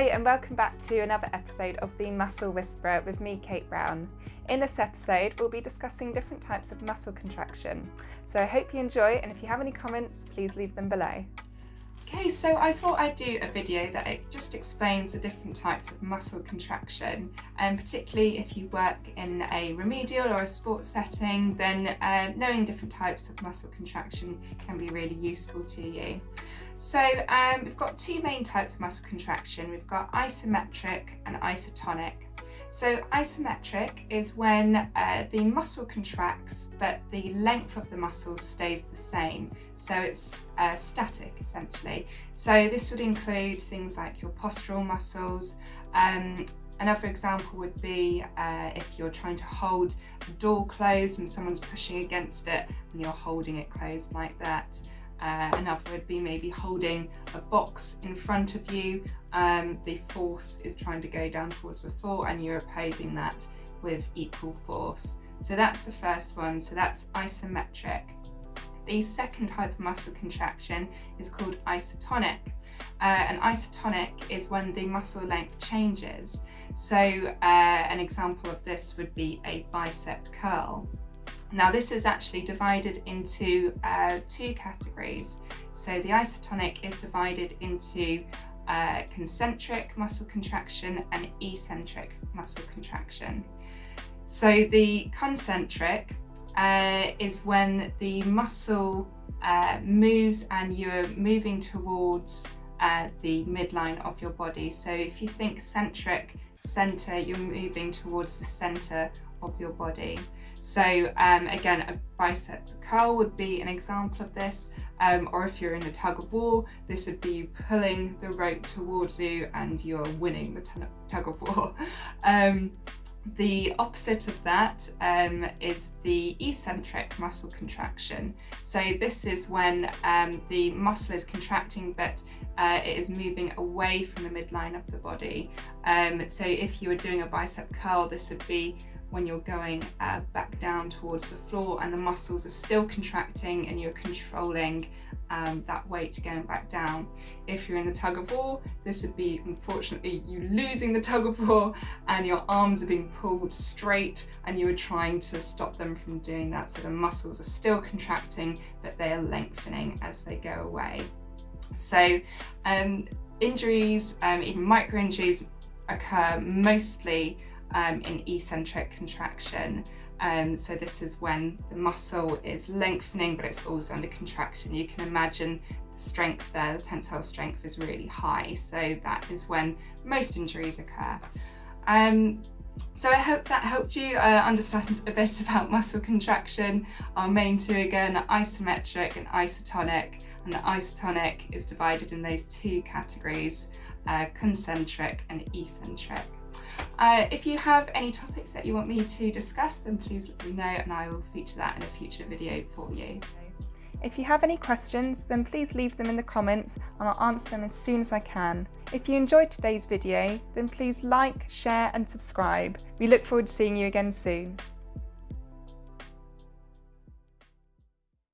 Hi and welcome back to another episode of The Muscle Whisperer with me, Kate Browne. In this episode, we'll be discussing different types of muscle contraction. So I hope you enjoy, and if you have any comments, please leave them below. Okay, so I thought I'd do a video that it just explains the different types of muscle contraction, and particularly if you work in a remedial or a sports setting, then knowing different types of muscle contraction can be really useful to you. So we've got two main types of muscle contraction. We've got isometric and isotonic. So isometric is when the muscle contracts but the length of the muscle stays the same. So it's static essentially. So this would include things like your postural muscles. Another example would be if you're trying to hold a door closed and someone's pushing against it and you're holding it closed like that. Another would be maybe holding a box in front of you. The force is trying to go down towards the floor and you're opposing that with equal force. So that's the first one, so that's isometric. The second type of muscle contraction is called isotonic. And isotonic is when the muscle length changes. So an example of this would be a bicep curl. Now this is actually divided into two categories. So the isotonic is divided into concentric muscle contraction and eccentric muscle contraction. So the concentric is when the muscle moves and you're moving towards the midline of your body. So if you think centric, center, you're moving towards the center of your body. So again, a bicep curl would be an example of this, or if you're in a tug of war, this would be pulling the rope towards you and you're winning the tug of war. The opposite of that is the eccentric muscle contraction. So this is when the muscle is contracting but it is moving away from the midline of the body. So if you were doing a bicep curl, this would be when you're going back down towards the floor and the muscles are still contracting and you're controlling that weight going back down. If you're in the tug of war, this would be unfortunately you losing the tug of war and your arms are being pulled straight and you are trying to stop them from doing that. So the muscles are still contracting but they are lengthening as they go away. So injuries, even micro injuries, occur mostly in eccentric contraction. So this is when the muscle is lengthening but it's also under contraction. You can imagine the strength there, the tensile strength is really high. So that is when most injuries occur. So I hope that helped you understand a bit about muscle contraction. Our main two again are isometric and isotonic, and the isotonic is divided in those two categories, concentric and eccentric. If you have any topics that you want me to discuss, then please let me know and I will feature that in a future video for you. If you have any questions, then please leave them in the comments and I'll answer them as soon as I can. If you enjoyed today's video, then please like, share and subscribe. We look forward to seeing you again soon.